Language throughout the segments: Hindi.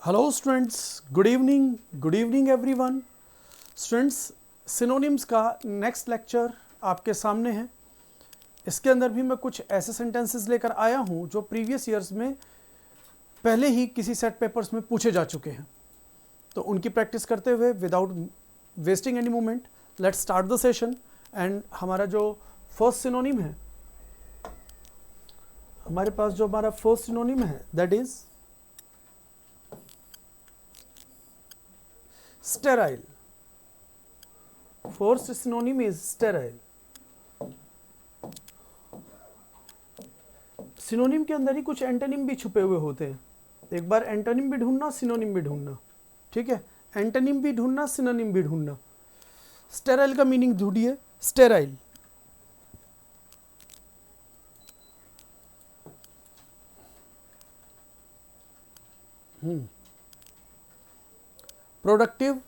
Hello students, good evening everyone. Students, synonyms का नेक्स्ट लेक्चर आपके सामने है। इसके अंदर भी मैं कुछ ऐसे सेंटेंसेस लेकर आया हूं जो प्रीवियस ईयर्स में पहले ही किसी सेट पेपर्स में पूछे जा चुके हैं। तो उनकी प्रैक्टिस करते हुए without wasting any moment let's start the session. And हमारा जो फर्स्ट सिनोनिम है, हमारे पास जो हमारा फर्स्ट सिनोनिम है that is sterile. First synonym is sterile. Synonym के अंदर ही कुछ एंटोनिम भी छुपे हुए होते हैं। एक बार एंटोनिम भी ढूंढना, सिनोनिम भी ढूंढना, ठीक है। एंटोनिम भी ढूंढना, सिनोनिम भी ढूंढना। स्टेराइल का मीनिंग ढूंढिए। स्टेराइल प्रोडक्टिव,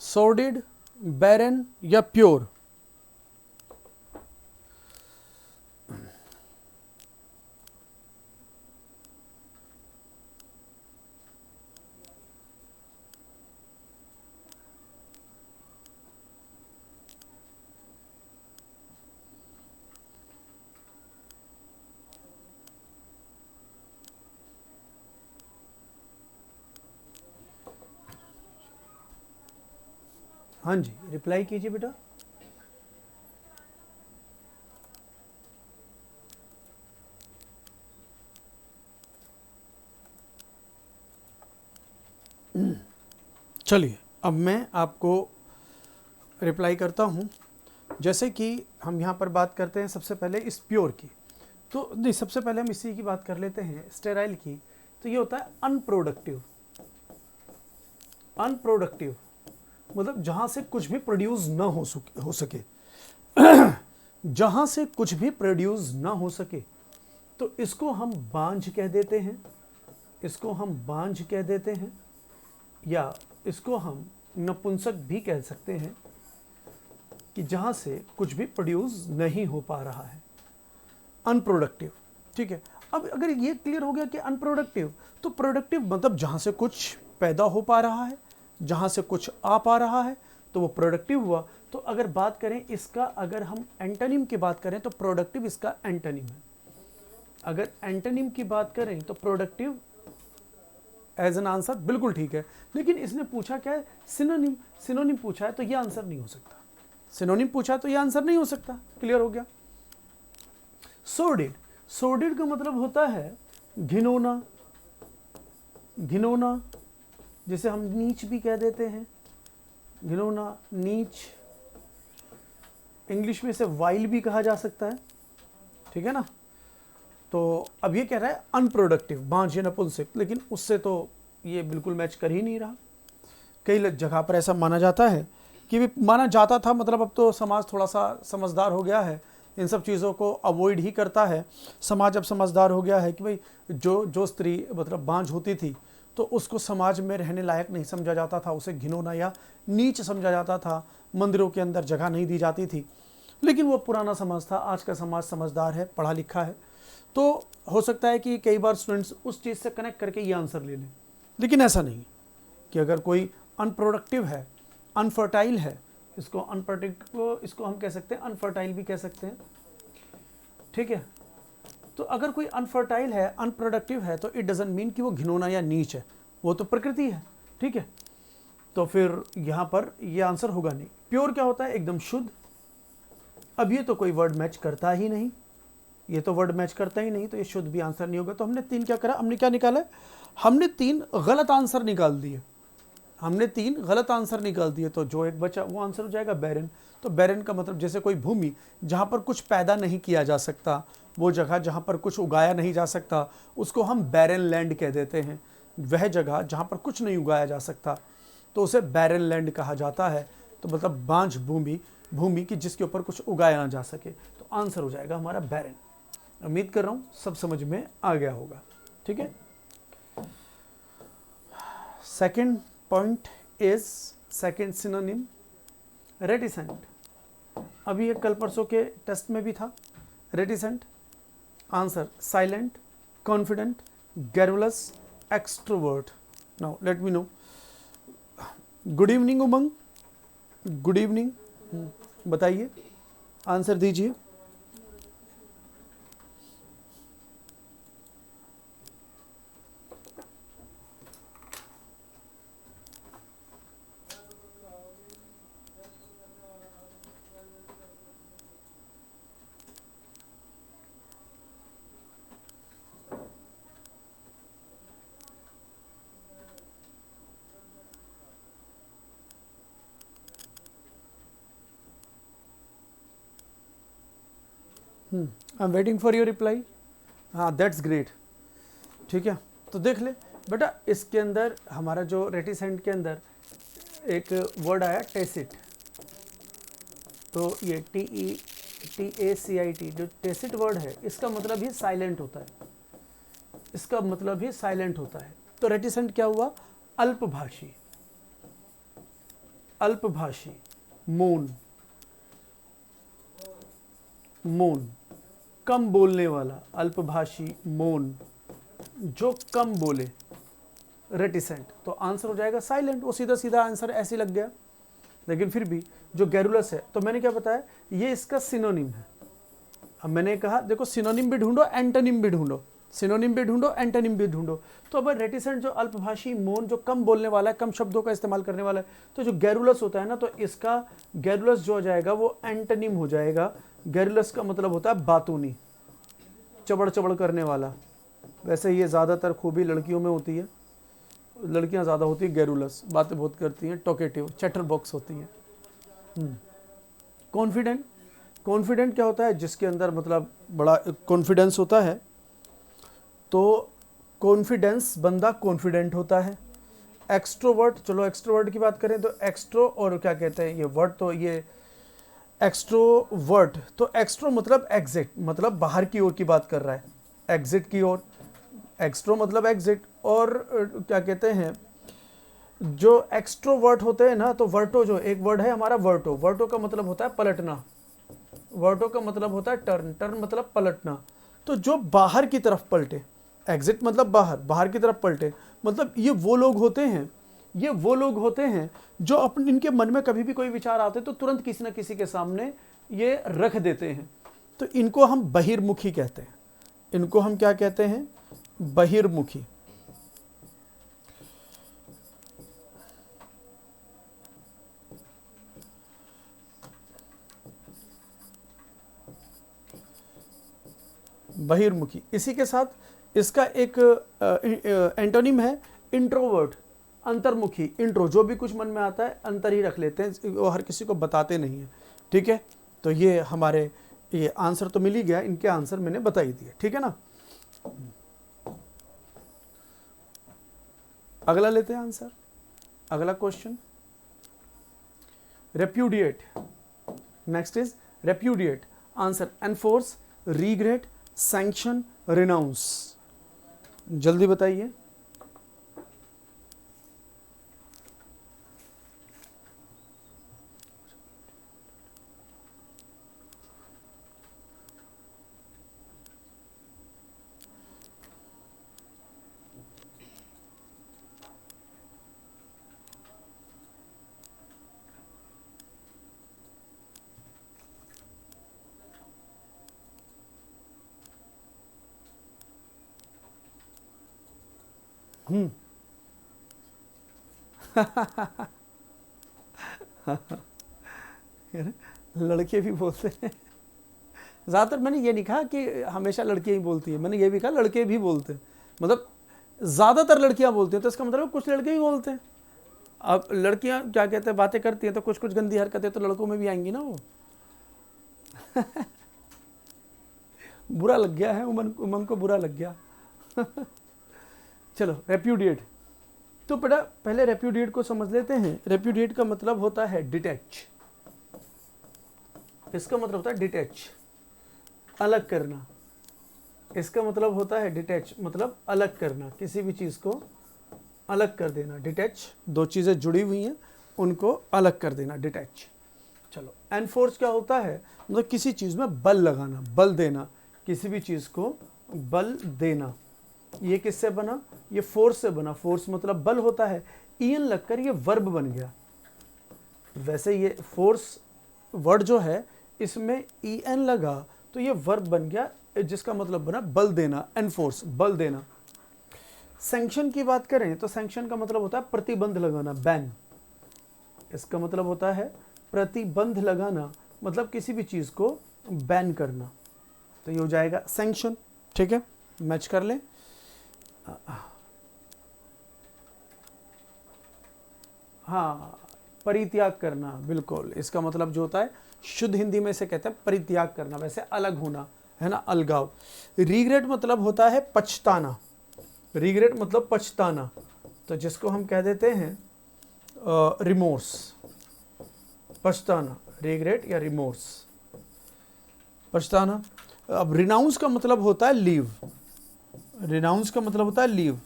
सॉर्डिड, बैरन या प्योर। हाँ जी, रिप्लाई कीजिए बेटा। चलिए, अब मैं आपको रिप्लाई करता हूँ। जैसे कि हम यहाँ पर बात करते हैं सबसे पहले इस प्योर की, तो नहीं, सबसे पहले हम इसी की बात कर लेते हैं, स्टेराइल की। तो ये होता है अनप्रोडक्टिव। अनप्रोडक्टिव मतलब जहाँ से कुछ भी प्रोड्यूस ना हो सके जहाँ से कुछ भी प्रोड्यूस ना हो सके, तो इसको हम बांझ कह देते हैं। इसको हम बांझ कह देते हैं, या इसको हम नपुंसक भी कह सकते हैं, कि जहाँ से कुछ भी प्रोड्यूस नहीं हो पा रहा है। अनप्रोडक्टिव, ठीक है। अब अगर ये क्लियर हो गया कि अनप्रोडक्टिव, तो प्रोडक्टिव मतलब जहाँ से कुछ पैदा हो पा रहा है, जहाँ से कुछ आ पा रहा है, तो वो प्रोडक्टिव हुआ। तो अगर बात करें इसका, अगर हम एंटोनिम की बात करें तो प्रोडक्टिव इसका एंटोनिम है। अगर एंटोनिम की बात करें तो प्रोडक्टिव एज एन आंसर बिल्कुल ठीक है। लेकिन इसने पूछा क्या है? सिनोनिम। सिनोनिम पूछा है तो ये आंसर नहीं हो सकता। सिनोनिम पूछा है तो ये आंसर नहीं हो सकता। क्लियर हो गया। सॉर्डिड, सॉर्डिड का मतलब होता है घिनौना। घिनौना जिसे हम नीच भी कह देते हैं। घिनौना, नीच। इंग्लिश में इसे वाइल भी कहा जा सकता है, ठीक है ना। तो अब ये कह रहा है अनप्रोडक्टिव, बांझ या नपुंसक, लेकिन उससे तो ये बिल्कुल मैच कर ही नहीं रहा। कई जगह पर ऐसा माना जाता है कि भी माना जाता था, मतलब अब तो समाज थोड़ा सा समझदार हो गया है, इन सब चीज़ों को अवॉइड ही करता है। समाज अब समझदार हो गया है कि भाई जो स्त्री मतलब बांझ होती थी तो उसको समाज में रहने लायक नहीं समझा जाता था, उसे घिनौना या नीच समझा जाता था, मंदिरों के अंदर जगह नहीं दी जाती थी। लेकिन वो पुराना समाज था। आज का समाज समझदार है, पढ़ा लिखा है, तो हो सकता है कि कई बार स्टूडेंट्स उस चीज़ से कनेक्ट करके ये आंसर ले लें। लेकिन ऐसा नहीं कि अगर कोई अनप्रोडक्टिव है, अनफर्टाइल है, इसको अनप्रोडक्टिव, इसको हम कह सकते हैं अनफर्टाइल भी कह सकते हैं, ठीक है। तो अगर कोई अनफर्टाइल है, अनप्रोडक्टिव है, तो इट डजंट मीन कि वो घिनौना या नीच है, वो तो प्रकृति है, ठीक है। तो फिर यहाँ पर ये आंसर होगा नहीं। प्योर क्या होता है? एकदम शुद्ध। अब ये तो कोई वर्ड मैच करता ही नहीं, ये तो वर्ड मैच करता ही नहीं, तो ये शुद्ध भी आंसर नहीं होगा। तो हमने तीन क्या करा? हमने क्या निकाला? हमने तीन गलत आंसर निकाल दिए। हमने तीन गलत आंसर निकाल दिए, तो जो एक बचा वो आंसर हो जाएगा बैरन। तो बैरन का मतलब जैसे कोई भूमि जहाँ पर कुछ पैदा नहीं किया जा सकता, वो जगह जहाँ पर कुछ उगाया नहीं जा सकता, उसको हम बैरन लैंड कह देते हैं। वह जगह जहाँ पर कुछ नहीं उगाया जा सकता तो उसे बैरन लैंड कहा जाता है। तो मतलब बांझ भूमि, भूमि की जिसके ऊपर कुछ उगाया ना जा सके। तो आंसर हो जाएगा हमारा बैरन। उम्मीद कर रहा हूँ सब समझ में आ गया होगा, ठीक है। Second point is second synonym reticent. अभी ये कल परसों के टेस्ट में भी था। Reticent answer silent, confident, garrulous, extrovert. Now let me know. Good evening Umang, good evening, बताइए, आंसर दीजिए। I am waiting for your reply. हाँ, दैट्स ग्रेट। ठीक है, तो देख ले बेटा, इसके अंदर हमारा जो रेटिसेंट के अंदर एक वर्ड आया टेसिट, तो ये TACIT जो टेसिट वर्ड है, इसका मतलब ही साइलेंट होता है, इसका मतलब ही साइलेंट होता है। तो रेटिसेंट क्या हुआ? अल्पभाषी, अल्पभाषी, मौन, मौन, कम बोलने वाला, अल्पभाषी, मौन, जो कम बोले, रेटिसेंट। तो आंसर हो जाएगा साइलेंट। वो सीधा सीधा आंसर ऐसे लग गया। लेकिन फिर भी जो गैरुलस है, तो मैंने क्या बताया, ये इसका सिनोनिम है। अब मैंने कहा देखो, सिनोनिम भी ढूंढो, एंटोनिम भी ढूंढो, सिनोनिम भी ढूंढो, एंटोनिम भी ढूंढो। तो अब रेटिसेंट जो अल्पभाषी, मौन, जो कम बोलने वाला है, कम शब्दों का इस्तेमाल करने वाला है, तो जो गैरुलस होता है ना, तो इसका गैरुलस जो हो जाएगा वो एंटोनिम हो जाएगा। गैरुलस का मतलब होता है बातूनी, चबड़ चबड़ करने वाला। वैसे ये ज़्यादातर खूबी लड़कियों में होती है, लड़कियां ज़्यादा होती है गैरुलस, बातें बहुत करती हैं, टॉकेटिव, चैटर बॉक्स होती हैं। कॉन्फिडेंट, कॉन्फिडेंट क्या होता है? जिसके अंदर मतलब बड़ा कॉन्फिडेंस होता है। तो कॉन्फिडेंस बंदा कॉन्फिडेंट होता है। एक्सट्रोवर्ट, चलो एक्सट्रोवर्ट की बात करें तो एक्सट्रो और क्या कहते हैं ये वर्ड, तो ये एक्सट्रोवर्ट, तो एक्सट्रो मतलब एग्जिट, मतलब बाहर की ओर की बात कर रहा है, एग्जिट की ओर। एक्सट्रो मतलब एग्जिट। और क्या कहते हैं, जो एक्सट्रोवर्ट होते हैं ना, तो वर्टो, जो एक वर्ड है हमारा वर्टो, वर्टो का मतलब होता है पलटना, वर्टो का मतलब होता है टर्न, टर्न मतलब पलटना। तो जो बाहर की तरफ पलटे, एग्जिट मतलब बाहर, बाहर की तरफ पलटे, मतलब ये वो लोग होते हैं, ये वो लोग होते हैं जो अपने, इनके मन में कभी भी कोई विचार आते तो तुरंत किसी न किसी के सामने ये रख देते हैं। तो इनको हम बहिर्मुखी कहते हैं। इनको हम क्या कहते हैं? बहिर्मुखी। बहिर्मुखी। इसी के साथ इसका एक एंटोनिम है इंट्रोवर्ट, अंतर्मुखी। इंट्रो, जो भी कुछ मन में आता है अंतर ही रख लेते हैं, वो हर किसी को बताते नहीं है। ठीक है, तो ये हमारे, ये आंसर तो मिल ही गया, इनके आंसर मैंने बता ही दिए। ठीक है ना, अगला लेते हैं आंसर। अगला question, repudiate. Next is repudiate. Answer enforce, regret, sanction, renounce. जल्दी बताइए। लड़के भी बोलते हैं ज़्यादातर। मैंने ये नहीं कहा कि हमेशा लड़कियां ही बोलती हैं, मैंने ये भी कहा लड़के भी बोलते हैं, मतलब ज़्यादातर लड़कियां बोलती हैं, तो इसका मतलब कुछ लड़के भी बोलते हैं। अब लड़कियां क्या कहते हैं, बातें करती हैं, तो कुछ कुछ गंदी हरकतें तो लड़कों में भी आएंगी ना। वो बुरा लग गया है, उमंग को बुरा लग गया। चलो, रेप्यूडिएट। तो बेटा पहले रेप्यूडिएट को समझ लेते हैं। रेप्यूडिएट का मतलब होता है डिटैच। इसका मतलब होता है डिटैच, अलग करना। इसका मतलब होता है डिटैच, मतलब अलग करना, किसी भी चीज़ को अलग कर देना। डिटैच, दो चीज़ें जुड़ी हुई हैं उनको अलग कर देना, डिटैच। चलो, एनफोर्स क्या होता है? मतलब किसी चीज़ में बल लगाना, बल देना, किसी भी चीज़ को बल देना। ये किससे बना, ये फोर्स से बना, फोर्स मतलब बल होता है, ईएन लगकर ये वर्ब बन गया। वैसे ये फोर्स वर्ड जो है इसमें ईएन लगा तो ये वर्ब बन गया, जिसका मतलब बना बल देना, एनफोर्स, बल देना। सैंक्शन की बात करें तो सैंक्शन का मतलब होता है प्रतिबंध लगाना, बैन। इसका मतलब होता है प्रतिबंध लगाना, मतलब किसी भी चीज को बैन करना, तो ये हो जाएगा सैंक्शन। ठीक है, मैच कर ले। हाँ, परित्याग करना, बिल्कुल। इसका मतलब जो होता है शुद्ध हिंदी में से कहते हैं परित्याग करना, वैसे अलग होना है ना, अलगाव। रिग्रेट मतलब होता है पछताना, रिग्रेट मतलब पछताना, तो जिसको हम कह देते हैं रिमोर्स, पछताना, रिग्रेट या रिमोर्स, पछताना। अब रिनाउंस का मतलब होता है लीव, रिनाउंस का मतलब होता है लीव,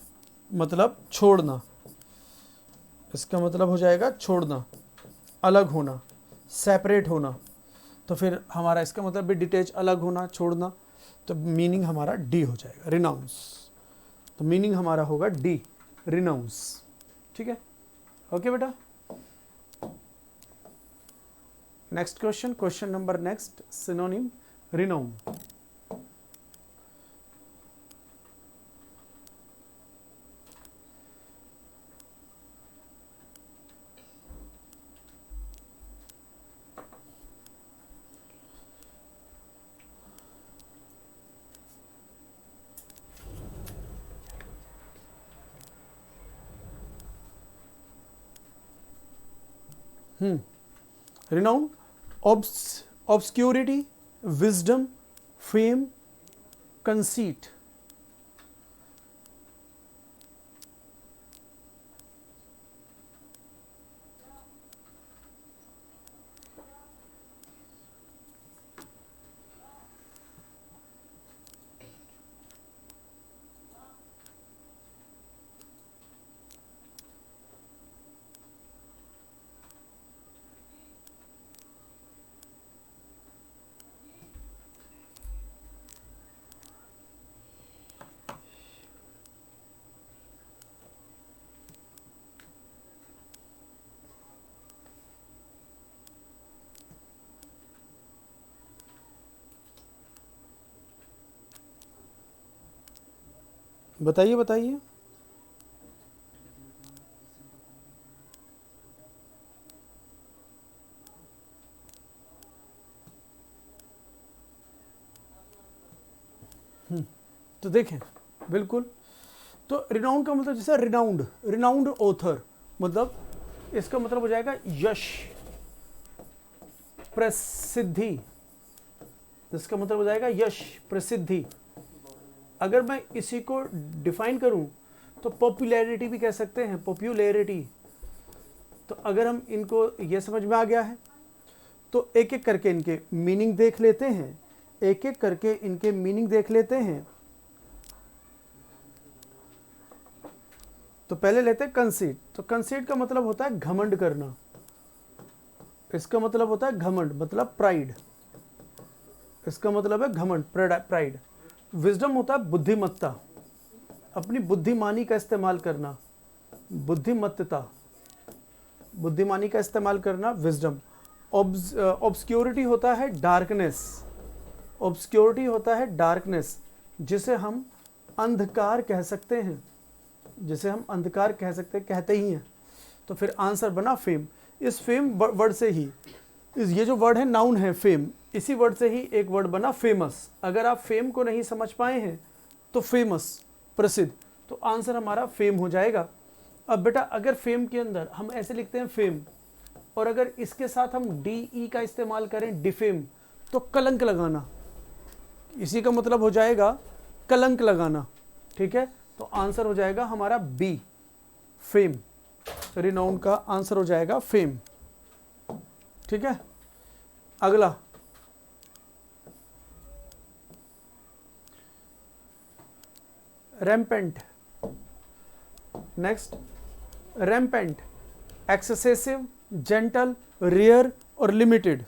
मतलब छोड़ना। इसका मतलब हो जाएगा छोड़ना, अलग होना, सेपरेट होना। तो फिर हमारा इसका मतलब भी डिटेच, अलग होना, छोड़ना, तो मीनिंग हमारा डी हो जाएगा, रिनाउंस। तो मीनिंग हमारा होगा डी, रिनाउंस। ठीक है, ओके बेटा। Next question, question number next, synonym renown. Renown, obscurity, wisdom, fame, conceit. बताइए बताइए। तो देखें, बिल्कुल। तो रिनाउंड का मतलब जैसे रिनाउंड, रिनाउंड ऑथर, मतलब इसका मतलब हो जाएगा यश, प्रसिद्धि। इसका मतलब हो जाएगा यश, प्रसिद्धि। अगर मैं इसी को डिफाइन करूं तो पॉपुलैरिटी भी कह सकते हैं, पॉपुलैरिटी। तो अगर हम इनको, ये समझ में आ गया है, तो एक एक करके इनके मीनिंग देख लेते हैं, एक एक करके इनके मीनिंग देख लेते हैं। तो पहले लेते हैं कंसीट। तो कंसीट का मतलब होता है घमंड करना, इसका मतलब होता है घमंड, मतलब प्राइड, इसका मतलब है घमंड, प्राइड। विजडम होता है बुद्धिमत्ता, अपनी बुद्धिमानी का इस्तेमाल करना, बुद्धिमत्ता, बुद्धिमानी का इस्तेमाल करना, विजडम। ऑब्सक्योरिटी होता है डार्कनेस, ऑब्सक्योरिटी होता है डार्कनेस, जिसे हम अंधकार कह सकते हैं, जिसे हम अंधकार कह सकते हैं, कहते ही हैं। तो फिर आंसर बना फेम। इस फेम वर्ड से ही, ये जो वर्ड है नाउन है फेम, इसी वर्ड से ही एक वर्ड बना फेमस। अगर आप फेम को नहीं समझ पाए हैं तो फेमस, प्रसिद्ध, तो आंसर हमारा फेम हो जाएगा। अब बेटा अगर फेम के अंदर हम ऐसे लिखते हैं फेम, और अगर इसके साथ हम डी का इस्तेमाल करें डिफेम, तो कलंक लगाना, इसी का मतलब हो जाएगा कलंक लगाना। ठीक है, तो आंसर हो जाएगा हमारा बी, फेम। रिनाउन का आंसर हो जाएगा फेम। ठीक है, अगला rampant. Next, rampant, excessive, gentle, rare और लिमिटेड।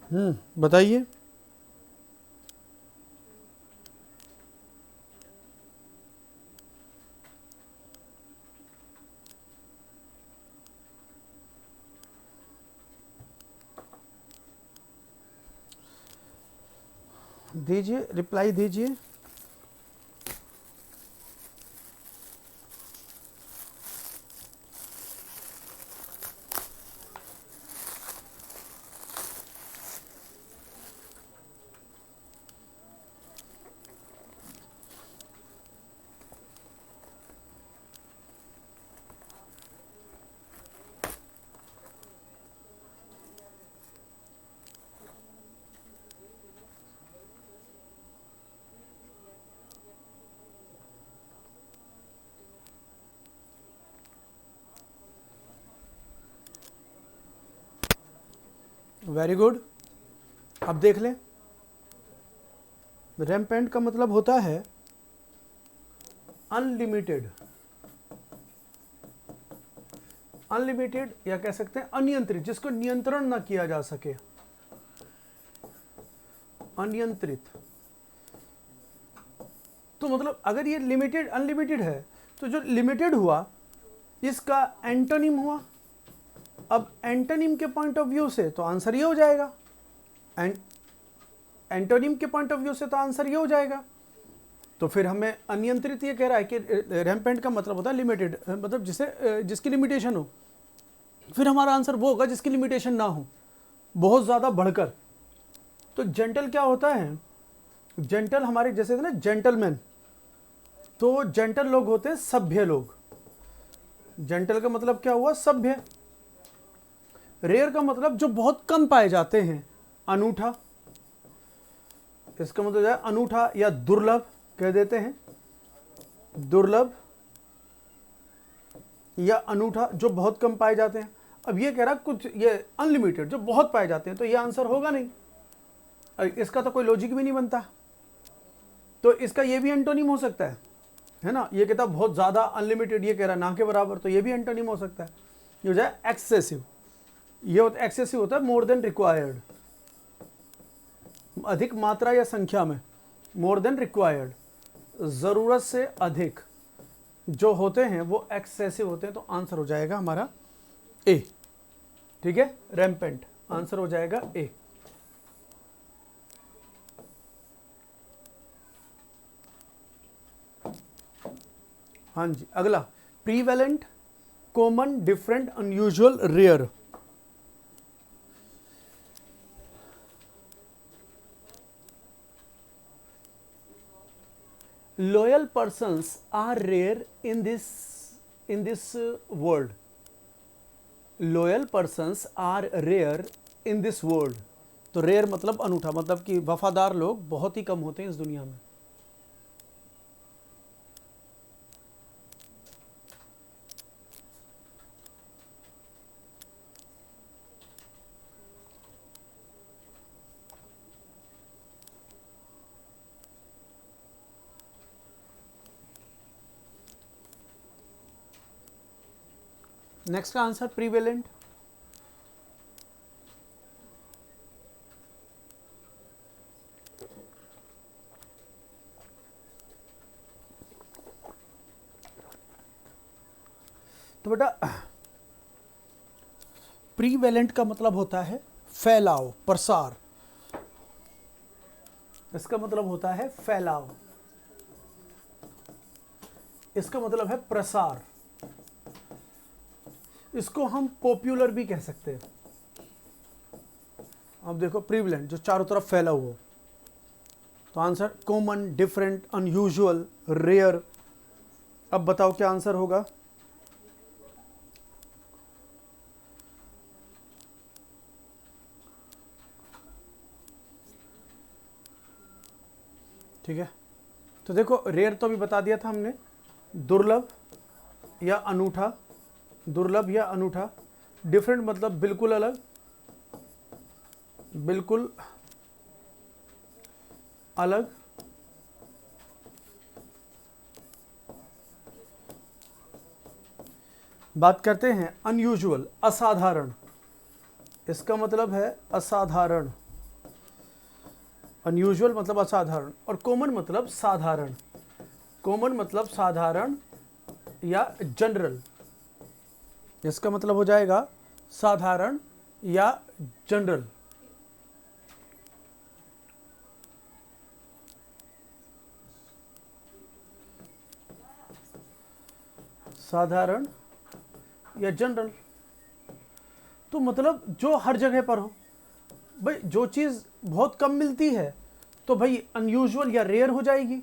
बताइए। दीजिए, रिप्लाई दीजिए। Very good. अब देख लें, रैम्पेंट का मतलब होता है अनलिमिटेड, अनलिमिटेड या कह सकते हैं अनियंत्रित, जिसको नियंत्रण ना किया जा सके, अनियंत्रित। तो मतलब अगर ये लिमिटेड अनलिमिटेड है तो जो लिमिटेड हुआ इसका एंटोनिम हुआ। अब एंटोनिम के पॉइंट ऑफ व्यू से तो आंसर ये हो जाएगा, एंटोनिम के पॉइंट ऑफ व्यू से तो आंसर ये हो जाएगा। तो फिर हमें अनियंत्रित ये कह रहा है कि रैम्पेंट का मतलब होता है लिमिटेड, मतलब जिसकी लिमिटेशन हो। फिर हमारा आंसर वो होगा जिसकी लिमिटेशन ना हो, बहुत ज़्यादा बढ़कर। तो जेंटल क्या होता है? जेंटल हमारे जैसे थे ना जेंटलमैन, तो जेंटल लोग होते हैं सभ्य लोग। जेंटल का मतलब क्या हुआ? सभ्य। रेयर का मतलब जो बहुत कम पाए जाते हैं, अनूठा। इसका मतलब है अनूठा या दुर्लभ कह देते हैं, दुर्लभ या अनूठा जो बहुत कम पाए जाते हैं। अब ये कह रहा कुछ ये अनलिमिटेड जो बहुत पाए जाते हैं, तो ये आंसर होगा नहीं, इसका तो कोई लॉजिक भी नहीं बनता। तो इसका ये भी एंटोनिम हो सकता है ना। ये कहता बहुत ज़्यादा अनलिमिटेड, ये कह रहा ना के बराबर, तो ये भी एंटोनिम हो सकता है। ये हो जाए एक्सेसिव। ये होता एक्सेसिव होता है मोर देन रिक्वायर्ड, अधिक मात्रा या संख्या में, मोर देन रिक्वायर्ड, ज़रूरत से अधिक जो होते हैं वो एक्सेसिव होते हैं। तो आंसर हो जाएगा हमारा ए। ठीक है, रैम्पेंट आंसर हो जाएगा ए। हाँ जी, अगला prevalent, common, different, unusual, rare. Loyal persons are rare in this world. Loyal persons are rare in this world. तो रेयर मतलब अनूठा, मतलब कि वफादार लोग बहुत ही कम होते हैं इस दुनिया में। नेक्स्ट का आंसर प्रीवेलेंट। तो बेटा प्रीवेलेंट का मतलब होता है फैलाव, प्रसार। इसका मतलब होता है फैलाव, इसका मतलब है प्रसार। इसको हम पॉपुलर भी कह सकते हैं। अब देखो प्रीवेलेंट जो चारों तरफ फैला हुआ, तो answer common, different, unusual, rare. अब बताओ क्या आंसर होगा? ठीक है, तो देखो रेयर तो अभी बता दिया था हमने, दुर्लभ या अनूठा, दुर्लभ या अनूठा। डिफरेंट मतलब बिल्कुल अलग, बिल्कुल अलग। बात करते हैं अनयूजुअल, असाधारण। इसका मतलब है असाधारण। अनयूजुअल मतलब असाधारण, और कॉमन मतलब साधारण, कॉमन मतलब साधारण या जनरल, इसका मतलब हो जाएगा साधारण या जनरल। साधारण या जनरल, तो मतलब जो हर जगह पर हो। भाई जो चीज़ बहुत कम मिलती है तो भाई अनयूजुअल या रेयर हो जाएगी,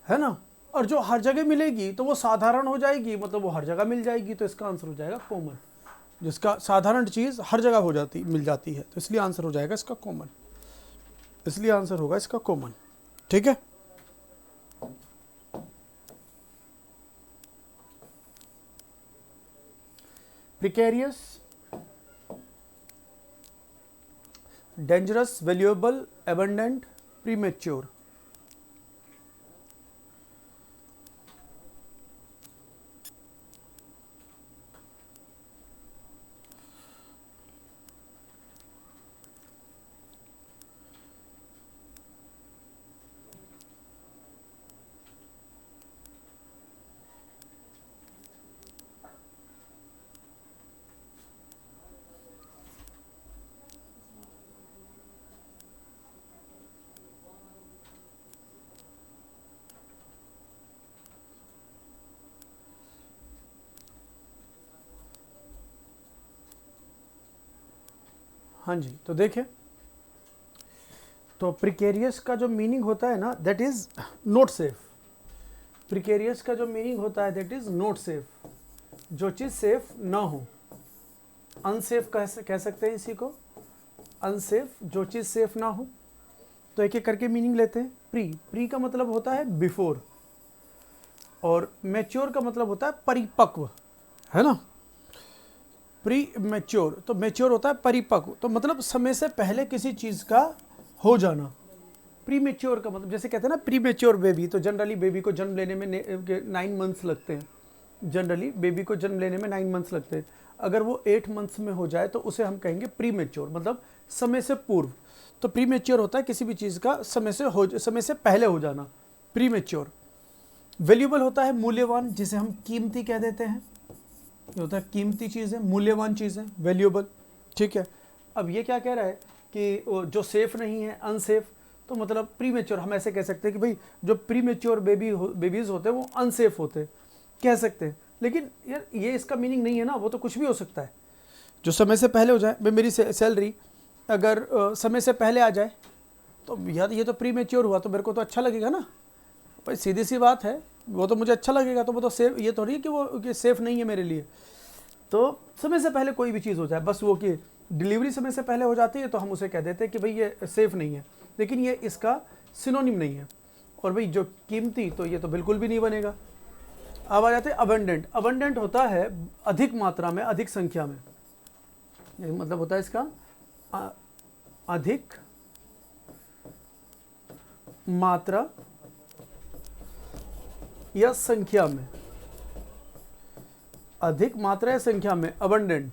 है ना, और जो हर जगह मिलेगी तो वो साधारण हो जाएगी, मतलब वो हर जगह मिल जाएगी, तो इसका आंसर हो जाएगा कॉमन। जिसका साधारण चीज़ हर जगह हो जाती मिल जाती है, तो इसलिए आंसर हो जाएगा इसका कॉमन, इसलिए आंसर होगा इसका कॉमन। ठीक है, precarious, dangerous, valuable, abundant, premature. हाँ जी, तो देखिए, तो प्रिकेरियस का जो मीनिंग होता है ना, that is not safe. Precarious का जो मीनिंग होता है दैट इज नॉट सेफ, जो चीज़ सेफ ना हो। अनसेफ कह सकते हैं इसी को, अनसेफ, जो चीज़ सेफ ना हो। तो एक एक करके मीनिंग लेते हैं। प्री का मतलब होता है बिफोर, और मैच्योर का मतलब होता है परिपक्व, है ना। प्री मैच्योर, तो मैच्योर होता है परिपक्व, तो मतलब समय से पहले किसी चीज़ का हो जाना। प्री मैच्योर का मतलब, जैसे कहते हैं ना प्री मैच्योर बेबी, तो जनरली बेबी को जन्म लेने में 9 मंथ्स लगते हैं। जनरली बेबी को जन्म लेने में 9 मंथ्स लगते हैं। अगर वो 8 मंथ्स में हो जाए तो उसे हम कहेंगे प्री मैच्योर, मतलब समय से पूर्व। तो प्री मैच्योर होता है किसी भी चीज़ का समय से पहले हो जाना, प्री मैच्योर। वैल्यूएबल होता है मूल्यवान, जिसे हम कीमती कह देते हैं। ये होता है कीमती चीज़ है, मूल्यवान चीज़ है, वैल्यूएबल। ठीक है, अब ये क्या कह रहा है कि जो सेफ नहीं है, अनसेफ, तो मतलब प्रीमेच्योर हम ऐसे कह सकते हैं कि भाई जो प्रीमेच्योर बेबीज़ होते हैं वो अनसेफ होते हैं, कह सकते हैं। लेकिन यार ये इसका मीनिंग नहीं है ना, वो तो कुछ भी हो सकता है जो समय से पहले हो जाए। भाई मेरी सैलरी अगर समय से पहले आ जाए तो यार ये तो प्रीमेच्योर हुआ, तो मेरे को तो अच्छा लगेगा ना भाई, सीधी सी बात है, वो तो मुझे अच्छा लगेगा। तो वो तो सेफ, ये थोड़ी है कि वो सेफ़ नहीं है मेरे लिए। तो समय से पहले कोई भी चीज़ हो जाए, बस वो कि डिलीवरी समय से पहले हो जाती है तो हम उसे कह देते हैं कि भाई ये सेफ़ नहीं है, लेकिन ये इसका सिनोनिम नहीं है। और भाई जो कीमती, तो ये तो बिल्कुल भी नहीं बनेगा। अब आ जाते हैं अबंडेंट। अबंडेंट होता है अधिक मात्रा में, अधिक संख्या में, ये मतलब होता है इसका अधिक मात्रा या संख्या में, अधिक मात्रा या संख्या में, अबंडेंट।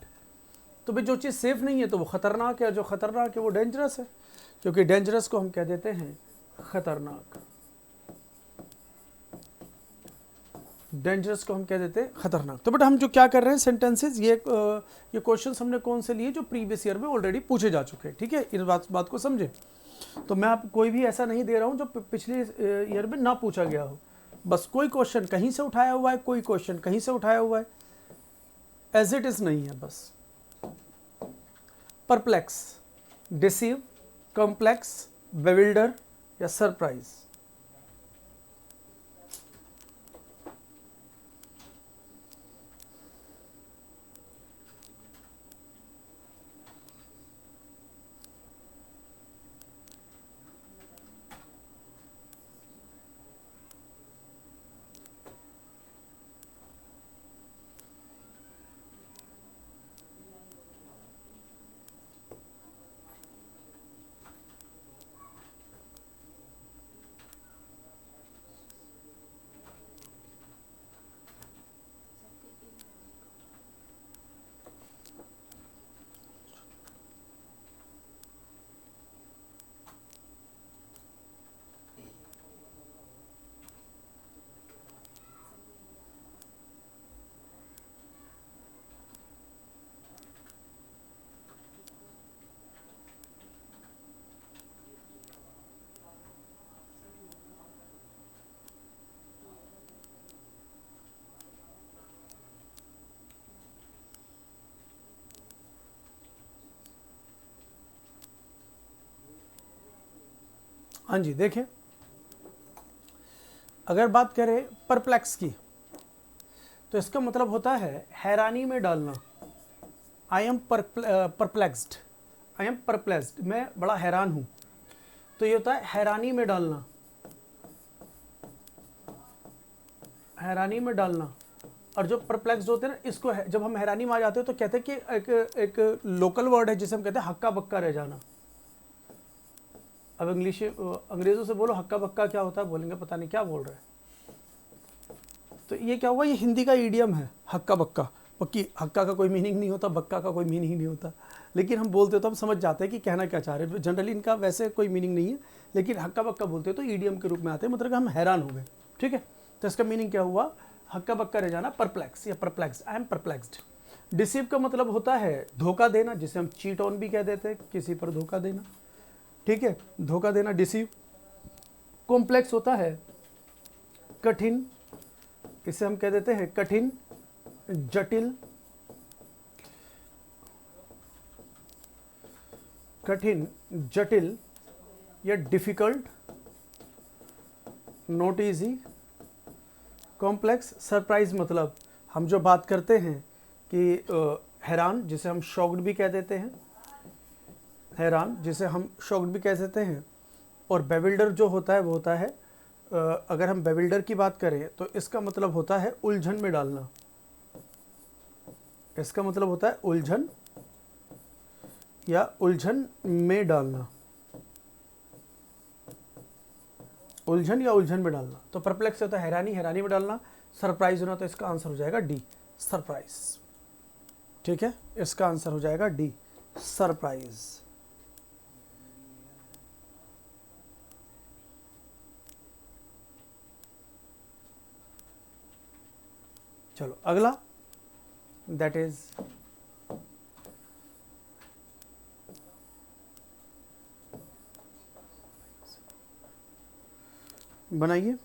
तो भाई जो चीज़ सेफ नहीं है तो वो खतरनाक है, जो खतरनाक है वो डेंजरस है, क्योंकि डेंजरस को हम कह देते हैं खतरनाक। डेंजरस को हम कह देते हैं खतरनाक। तो बट हम जो क्या कर रहे हैं सेंटेंसेस, ये क्वेश्चंस हमने कौन से लिए, जो प्रीवियस ईयर में ऑलरेडी पूछे जा चुके हैं। ठीक है, इन बात को समझे। तो मैं आप कोई भी ऐसा नहीं दे रहा हूँ जो पिछले ईयर में ना पूछा गया हो। बस कोई क्वेश्चन कहीं से उठाया हुआ है, कोई क्वेश्चन कहीं से उठाया हुआ है, एज इट इज नहीं है बस। परप्लेक्स, डिसीव, कॉम्प्लेक्स, बेविल्डर या सरप्राइज। हाँ जी, देखें, अगर बात करें परप्लेक्स की, तो इसका मतलब होता है हैरानी में डालना। I am perplexed, I am perplexed, मैं बड़ा हैरान हूं। तो ये होता है हैरानी में डालना, हैरानी में डालना। और जो परप्लेक्स्ड होते हैं ना, इसको जब हम हैरानी में आ जाते हैं तो कहते हैं कि एक लोकल वर्ड है जिसे हम कहते हैं हक्का बक्का रह जाना। अब अंग्रेजों से बोलो हक्का बक्का क्या होता है, बोलेंगे पता नहीं क्या बोल रहे हैं। तो ये क्या हुआ, ये हिंदी का ईडियम है हक्का बक्का। पक्की हक्का का कोई मीनिंग नहीं होता, बक्का का कोई मीनिंग नहीं होता, लेकिन हम बोलते तो हम समझ जाते हैं कि कहना क्या चाह रहे हैं। जनरली इनका वैसे कोई मीनिंग नहीं है, लेकिन हक्का बक्का बोलते तो ईडियम के रूप में आते हैं, मतलब कि हम हैरान हो गए। ठीक है, तो इसका मीनिंग क्या हुआ, हक्का बक्का रह जाना, परप्लेक्स या perplexed, I am perplexed. Deceive का मतलब होता है धोखा देना, जिसे हम चीट ऑन भी कह देते हैं, किसी पर धोखा देना। ठीक है, धोखा देना डिसीव। कॉम्प्लेक्स होता है कठिन, इसे हम कह देते हैं कठिन, जटिल, कठिन, जटिल या difficult, not easy, complex. Surprise मतलब हम जो बात करते हैं कि हैरान, जिसे हम शॉक्ड भी कह देते हैं, हैरान जिसे हम शॉक्ड भी कह देते हैं। और बेविल्डर जो होता है वो होता है, अगर हम बेविल्डर की बात करें तो इसका मतलब होता है उलझन में डालना। इसका मतलब होता है उलझन या उलझन में डालना, उलझन या उलझन में डालना। तो परप्लेक्स होता है हैरानी, हैरानी में डालना। सरप्राइज होना, तो इसका आंसर हो जाएगा डी, सरप्राइज। ठीक है, इसका आंसर हो जाएगा डी, सरप्राइज। चलो अगला, दैट इज बनाइए।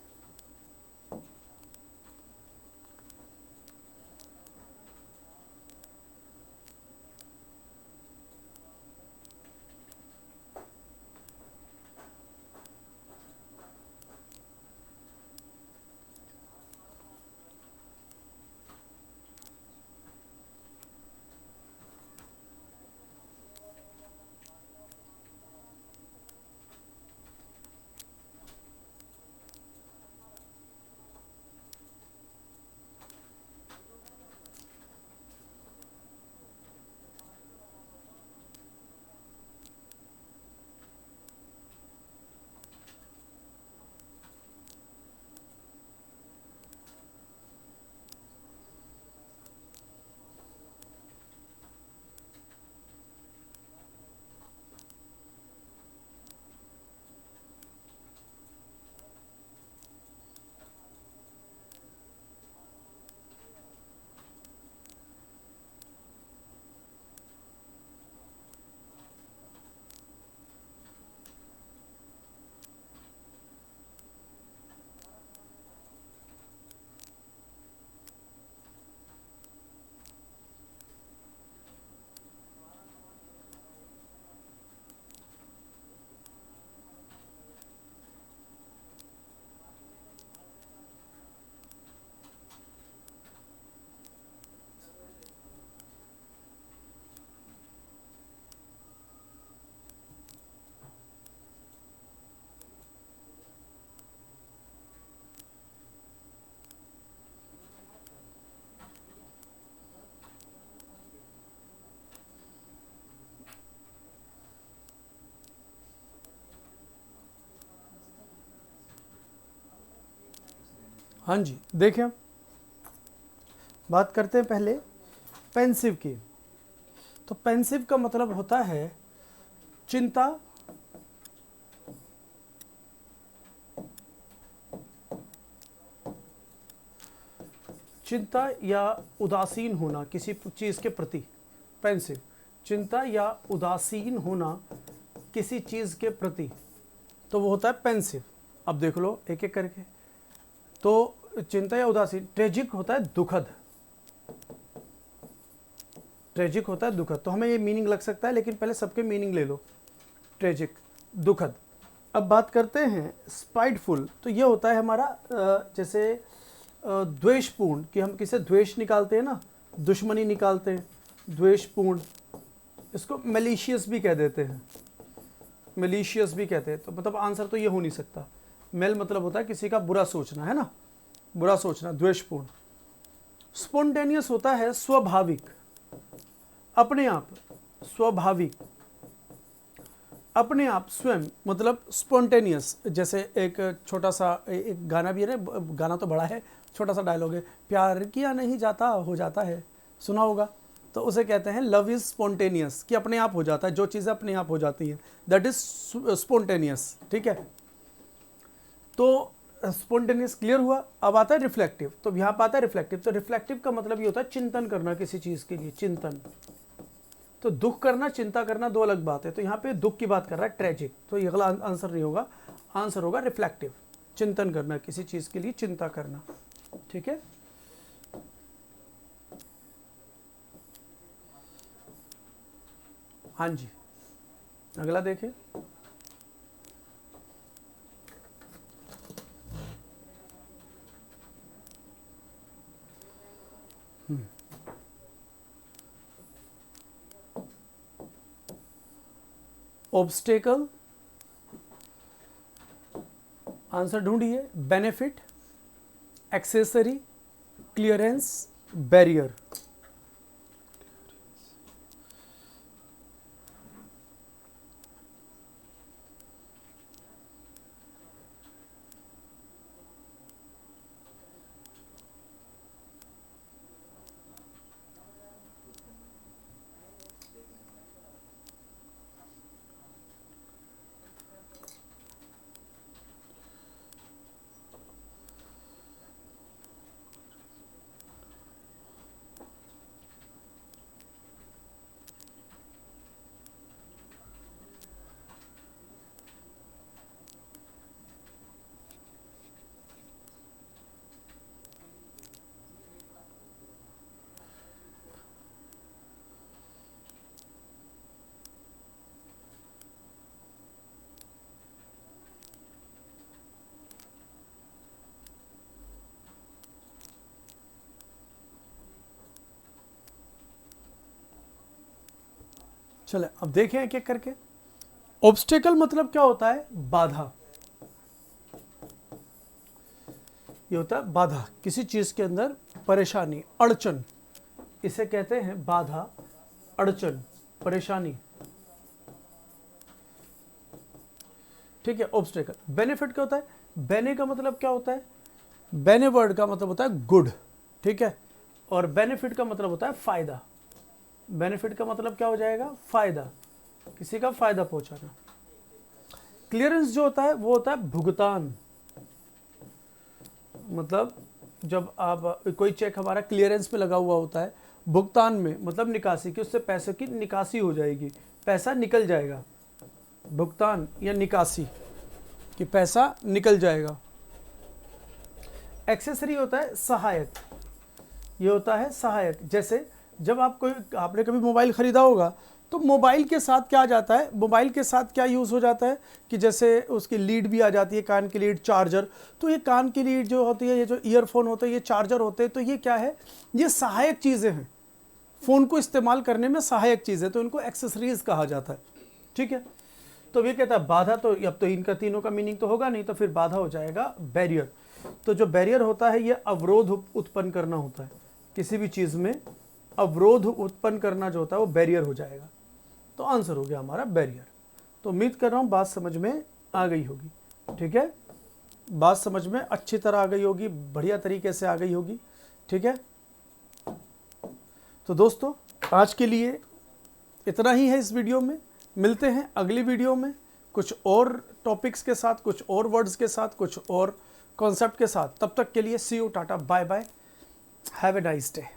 हाँ जी, देखें, बात करते हैं पहले पेंसिव की। तो पेंसिव का मतलब होता है चिंता, चिंता या उदासीन होना किसी चीज़ के प्रति। पेंसिव, चिंता या उदासीन होना किसी चीज़ के प्रति, तो वो होता है पेंसिव। अब देख लो एक एक करके। तो चिंता या उदासीन। ट्रेजिक होता है दुखद, ट्रेजिक होता है दुखद। तो हमें ये मीनिंग लग सकता है, लेकिन पहले सबके मीनिंग ले लो। ट्रेजिक, दुखद। अब बात करते हैं स्पाइटफुल। तो ये होता है हमारा जैसे द्वेषपूर्ण, कि हम किसे द्वेष निकालते हैं ना, दुश्मनी निकालते हैं, द्वेषपूर्ण। इसको मेलिशियस भी कह देते हैं, मेलिशियस भी कहते हैं। तो मतलब आंसर तो ये हो नहीं सकता। मेल मतलब होता है किसी का बुरा सोचना, है ना, बुरा सोचना, द्वेषपूर्ण। स्पॉन्टेनियस होता है स्वाभाविक, अपने आप, स्वाभाविक, अपने आप, स्वयं, मतलब स्पॉन्टेनियस। जैसे एक छोटा सा एक गाना भी है ना, गाना तो बड़ा है, छोटा सा डायलॉग है, प्यार किया नहीं जाता हो जाता है, सुना होगा। तो उसे कहते हैं लव इज स्पॉन्टेनियस, कि अपने आप हो जाता है, जो चीज़ें अपने आप हो जाती हैं, दैट इज स्पॉन्टेनियस। ठीक है, तो स्पॉन्टेनियस क्लियर हुआ। अब आता है रिफ्लेक्टिव। तो यहाँ पर आता है रिफ्लेक्टिव। तो रिफ्लेक्टिव का मतलब ये होता है चिंतन करना किसी चीज़ के लिए, चिंतन। तो दुख करना, चिंता करना दो अलग बात है। तो यहाँ पे दुख की बात कर रहा है, ट्रेजिक। तो ये अगला आंसर नहीं होगा, आंसर होगा रिफ्लेक्टिव, चिंतन करना, किसी चीज़ के लिए चिंता करना। ठीक है, हाँ जी, अगला देखिए। ऑब्स्टेकल, आंसर ढूंढिए। Benefit, accessory, clearance, barrier. चले अब देखें एक एक करके। ऑब्स्टेकल मतलब क्या होता है, बाधा। ये होता है बाधा, किसी चीज के अंदर परेशानी, अड़चन, इसे कहते हैं बाधा, अड़चन, परेशानी। ठीक है, ऑब्स्टेकल। बेनिफिट क्या होता है, बेने का मतलब क्या होता है, बेने वर्ड का मतलब होता है गुड। ठीक है, और बेनिफिट का मतलब होता है फायदा। बेनिफिट का मतलब क्या हो जाएगा, फायदा, किसी का फायदा पहुंचाना। क्लियरेंस जो होता है वो होता है भुगतान। मतलब जब आप कोई चेक हमारा क्लियरेंस में लगा हुआ होता है, भुगतान में मतलब निकासी, कि उससे पैसे की निकासी हो जाएगी, पैसा निकल जाएगा। भुगतान या निकासी, कि पैसा निकल जाएगा। एक्सेसरी होता है सहायक, ये होता है सहायक। जैसे जब आपने कभी मोबाइल खरीदा होगा, तो मोबाइल के साथ क्या आ जाता है, मोबाइल के साथ क्या यूज़ हो जाता है, कि जैसे उसकी लीड भी आ जाती है, कान की लीड, चार्जर। तो ये कान की लीड जो होती है, ये जो ईयरफोन होते हैं, ये चार्जर होते हैं, तो ये क्या है, ये सहायक चीज़ें हैं, फ़ोन को इस्तेमाल करने में सहायक चीज़ें, तो इनको एक्सेसरीज कहा जाता है। ठीक है, तो ये कहता है बाधा। तो अब तो इनका तीनों का मीनिंग तो होगा नहीं, तो फिर बाधा हो जाएगा बैरियर। तो जो बैरियर होता है, ये अवरोध उत्पन्न करना होता है, किसी भी चीज़ में अवरोध उत्पन्न करना जो होता है वो बैरियर हो जाएगा। तो आंसर हो गया हमारा बैरियर। तो उम्मीद कर रहा हूँ बात समझ में आ गई होगी। ठीक है, बात समझ में अच्छी तरह आ गई होगी, बढ़िया तरीके से आ गई होगी। ठीक है, तो दोस्तों आज के लिए इतना ही है इस वीडियो में। मिलते हैं अगली वीडियो में कुछ और टॉपिक्स के साथ, कुछ और वर्ड्स के साथ, कुछ और कॉन्सेप्ट के साथ। तब तक के लिए see you, tata, bye bye, have a nice day.